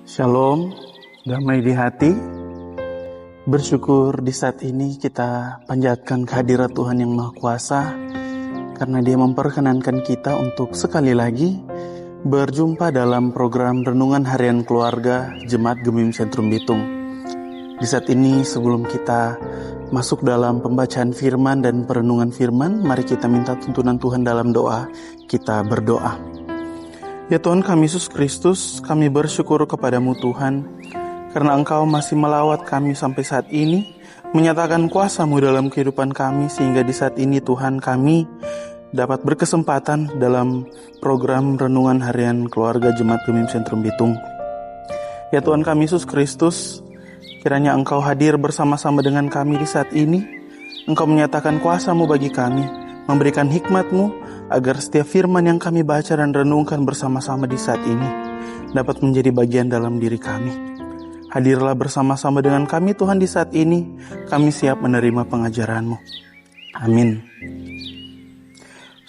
Shalom, damai di hati. Bersyukur di saat ini kita panjatkan kehadirat Tuhan yang Maha Kuasa, karena Dia memperkenankan kita untuk sekali lagi berjumpa dalam program Renungan Harian Keluarga Jemaat Gemim Sentrum Bitung. Di saat ini sebelum kita masuk dalam pembacaan firman dan perenungan firman, mari kita minta tuntunan Tuhan dalam doa. Kita berdoa. Ya Tuhan kami Yesus Kristus, kami bersyukur kepadamu Tuhan, karena Engkau masih melawat kami sampai saat ini, menyatakan kuasa-Mu dalam kehidupan kami, sehingga di saat ini Tuhan kami dapat berkesempatan dalam program Renungan Harian Keluarga Jemaat Gemim Sentrum Bitung. Ya Tuhan kami Yesus Kristus, kiranya Engkau hadir bersama-sama dengan kami di saat ini, Engkau menyatakan kuasa-Mu bagi kami, memberikan hikmat-Mu, agar setiap firman yang kami baca dan renungkan bersama-sama di saat ini dapat menjadi bagian dalam diri kami. Hadirlah bersama-sama dengan kami Tuhan di saat ini, kami siap menerima pengajaran-Mu. Amin.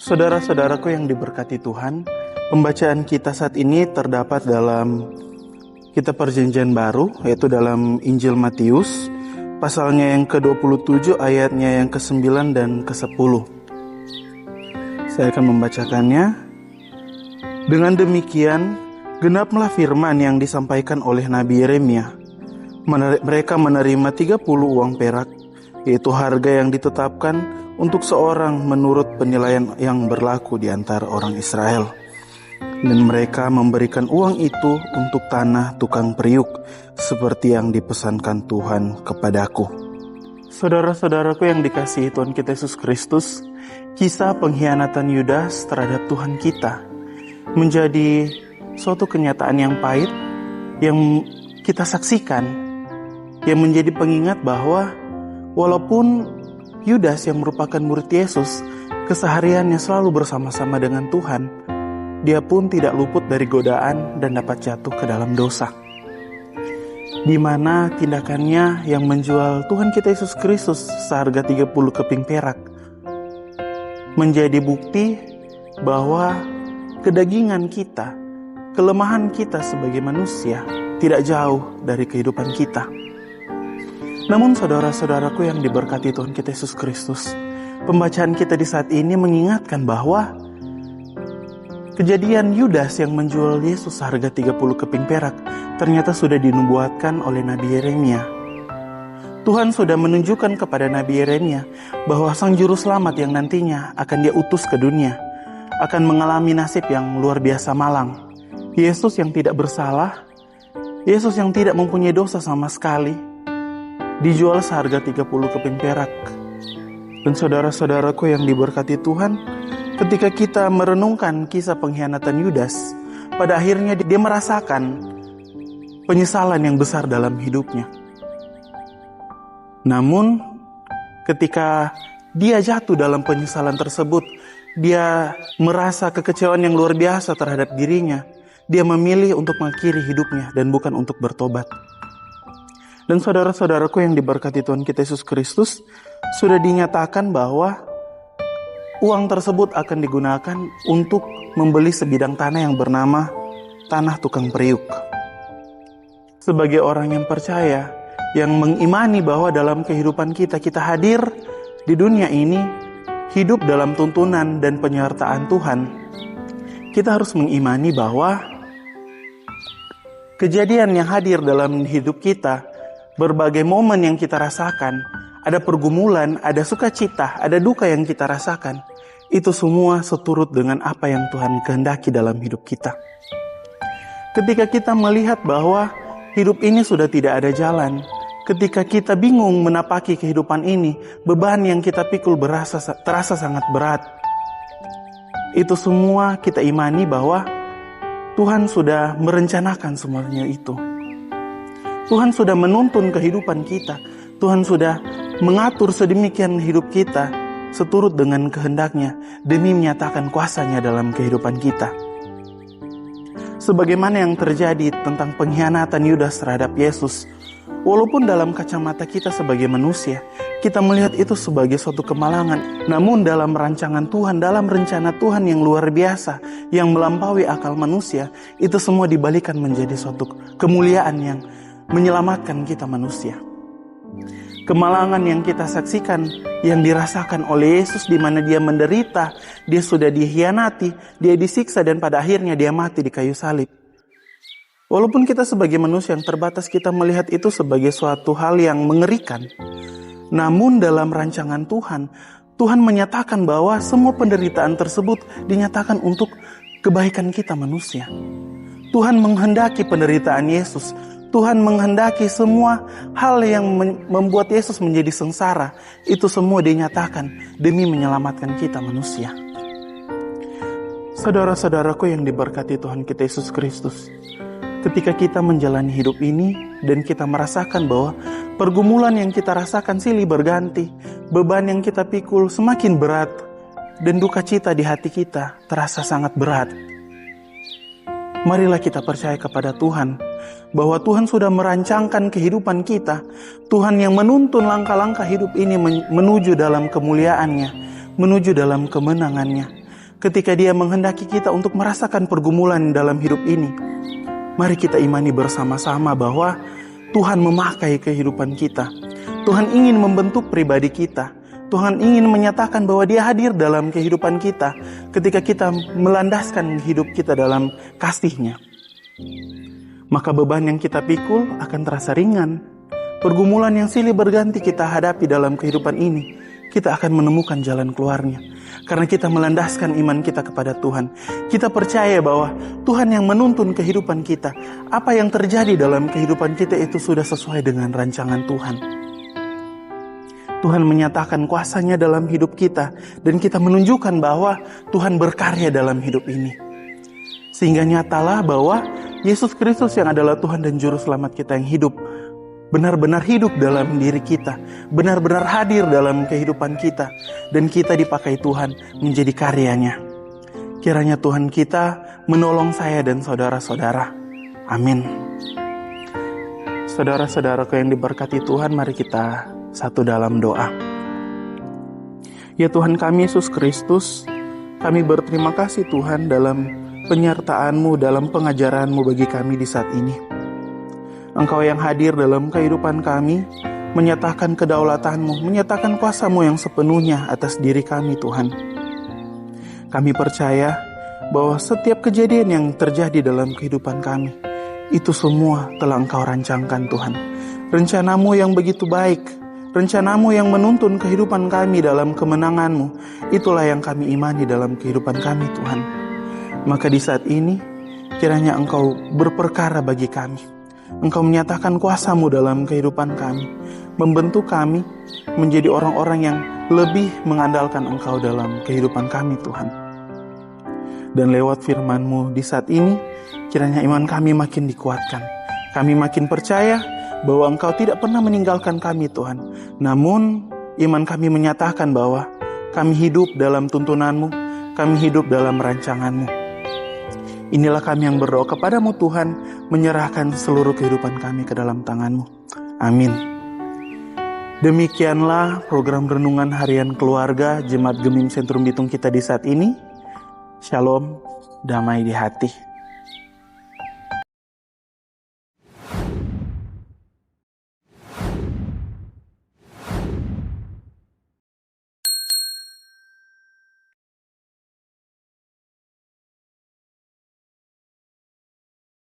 Saudara-saudaraku yang diberkati Tuhan, pembacaan kita saat ini terdapat dalam kitab Perjanjian Baru, yaitu dalam Injil Matius, pasalnya yang ke-27, ayatnya yang ke-9 dan ke-10. Saya akan membacakannya. Dengan demikian, genaplah firman yang disampaikan oleh Nabi Yeremia. Mereka menerima 30 uang perak, yaitu harga yang ditetapkan untuk seorang menurut penilaian yang berlaku di antara orang Israel. Dan mereka memberikan uang itu untuk tanah tukang periuk, seperti yang dipesankan Tuhan kepadaku. Saudara-saudaraku yang dikasihi Tuhan kita Yesus Kristus, kisah pengkhianatan Yudas terhadap Tuhan kita menjadi suatu kenyataan yang pahit yang kita saksikan, yang menjadi pengingat bahwa walaupun Yudas yang merupakan murid Yesus kesehariannya selalu bersama-sama dengan Tuhan, dia pun tidak luput dari godaan dan dapat jatuh ke dalam dosa, di mana tindakannya yang menjual Tuhan kita Yesus Kristus seharga 30 keping perak menjadi bukti bahwa kedagingan kita, kelemahan kita sebagai manusia tidak jauh dari kehidupan kita. Namun saudara-saudaraku yang diberkati Tuhan kita Yesus Kristus, pembacaan kita di saat ini mengingatkan bahwa kejadian Yudas yang menjual Yesus seharga 30 keping perak ternyata sudah dinubuatkan oleh Nabi Yeremia. Tuhan sudah menunjukkan kepada Nabi Yeremia bahwa Sang Juru Selamat yang nantinya akan Dia utus ke dunia akan mengalami nasib yang luar biasa malang. Yesus yang tidak bersalah, Yesus yang tidak mempunyai dosa sama sekali, dijual seharga 30 keping perak. Dan saudara-saudaraku yang diberkati Tuhan, ketika kita merenungkan kisah pengkhianatan Yudas, pada akhirnya dia merasakan penyesalan yang besar dalam hidupnya. Namun, ketika dia jatuh dalam penyesalan tersebut, dia merasa kekecewaan yang luar biasa terhadap dirinya. Dia memilih untuk mengakhiri hidupnya dan bukan untuk bertobat. Dan saudara-saudaraku yang diberkati Tuhan kita Yesus Kristus, sudah dinyatakan bahwa uang tersebut akan digunakan untuk membeli sebidang tanah yang bernama tanah tukang periuk. Sebagai orang yang percaya, yang mengimani bahwa dalam kehidupan kita hadir di dunia ini, hidup dalam tuntunan dan penyertaan Tuhan, kita harus mengimani bahwa kejadian yang hadir dalam hidup kita, berbagai momen yang kita rasakan, ada pergumulan, ada sukacita, ada duka yang kita rasakan, itu semua seturut dengan apa yang Tuhan kehendaki dalam hidup kita. Ketika kita melihat bahwa hidup ini sudah tidak ada jalan, ketika kita bingung menapaki kehidupan ini, beban yang kita pikul terasa sangat berat. Itu semua kita imani bahwa Tuhan sudah merencanakan semuanya itu. Tuhan sudah menuntun kehidupan kita. Tuhan sudah mengatur sedemikian hidup kita seturut dengan kehendaknya demi menyatakan kuasanya dalam kehidupan kita. Sebagaimana yang terjadi tentang pengkhianatan Yudas terhadap Yesus, walaupun dalam kacamata kita sebagai manusia, kita melihat itu sebagai suatu kemalangan. Namun dalam rancangan Tuhan, dalam rencana Tuhan yang luar biasa, yang melampaui akal manusia, itu semua dibalikan menjadi suatu kemuliaan yang menyelamatkan kita manusia. Kemalangan yang kita saksikan, yang dirasakan oleh Yesus di mana dia menderita, dia sudah dikhianati, dia disiksa dan pada akhirnya dia mati di kayu salib. Walaupun kita sebagai manusia yang terbatas, kita melihat itu sebagai suatu hal yang mengerikan. Namun dalam rancangan Tuhan, Tuhan menyatakan bahwa semua penderitaan tersebut dinyatakan untuk kebaikan kita manusia. Tuhan menghendaki penderitaan Yesus. Tuhan menghendaki semua hal yang membuat Yesus menjadi sengsara. Itu semua dinyatakan demi menyelamatkan kita manusia. Saudara-saudaraku yang diberkati Tuhan kita Yesus Kristus, ketika kita menjalani hidup ini dan kita merasakan bahwa pergumulan yang kita rasakan silih berganti, beban yang kita pikul semakin berat, dan duka cita di hati kita terasa sangat berat. Marilah kita percaya kepada Tuhan, bahwa Tuhan sudah merancangkan kehidupan kita. Tuhan yang menuntun langkah-langkah hidup ini menuju dalam kemuliaannya, menuju dalam kemenangannya. Ketika Dia menghendaki kita untuk merasakan pergumulan dalam hidup ini, mari kita imani bersama-sama bahwa Tuhan memakai kehidupan kita. Tuhan ingin membentuk pribadi kita. Tuhan ingin menyatakan bahwa Dia hadir dalam kehidupan kita ketika kita melandaskan hidup kita dalam kasih-Nya. Maka beban yang kita pikul akan terasa ringan. Pergumulan yang silih berganti kita hadapi dalam kehidupan ini, kita akan menemukan jalan keluarnya. Karena kita melandaskan iman kita kepada Tuhan. Kita percaya bahwa Tuhan yang menuntun kehidupan kita. Apa yang terjadi dalam kehidupan kita itu sudah sesuai dengan rancangan Tuhan. Tuhan menyatakan kuasa-Nya dalam hidup kita, dan kita menunjukkan bahwa Tuhan berkarya dalam hidup ini. Sehingga nyatalah bahwa Yesus Kristus yang adalah Tuhan dan Juru Selamat kita yang hidup, benar-benar hidup dalam diri kita, benar-benar hadir dalam kehidupan kita, dan kita dipakai Tuhan menjadi karya-Nya. Kiranya Tuhan kita menolong saya dan saudara-saudara. Amin. Saudara-saudaraku yang diberkati Tuhan, mari kita satu dalam doa. Ya Tuhan kami Yesus Kristus, kami berterima kasih Tuhan dalam penyertaan-Mu, dalam pengajaran-Mu bagi kami di saat ini. Engkau yang hadir dalam kehidupan kami, menyatakan kedaulatan-Mu, menyatakan kuasa-Mu yang sepenuhnya atas diri kami Tuhan. Kami percaya bahwa setiap kejadian yang terjadi dalam kehidupan kami, itu semua telah Engkau rancangkan Tuhan. Rencana-Mu yang begitu baik, rencana-Mu yang menuntun kehidupan kami dalam kemenangan-Mu, itulah yang kami imani dalam kehidupan kami Tuhan. Maka di saat ini, kiranya Engkau berperkara bagi kami. Engkau menyatakan kuasa-Mu dalam kehidupan kami, membentuk kami menjadi orang-orang yang lebih mengandalkan Engkau dalam kehidupan kami Tuhan. Dan lewat firman-Mu di saat ini, kiranya iman kami makin dikuatkan. Kami makin percaya bahwa Engkau tidak pernah meninggalkan kami Tuhan. Namun iman kami menyatakan bahwa kami hidup dalam tuntunan-Mu, kami hidup dalam rancangan-Mu. Inilah kami yang berdoa kepadamu Tuhan, menyerahkan seluruh kehidupan kami ke dalam tangan-Mu. Amin. Demikianlah program Renungan Harian Keluarga Jemaat Gemim Sentrum Bitung kita di saat ini. Shalom, damai di hati.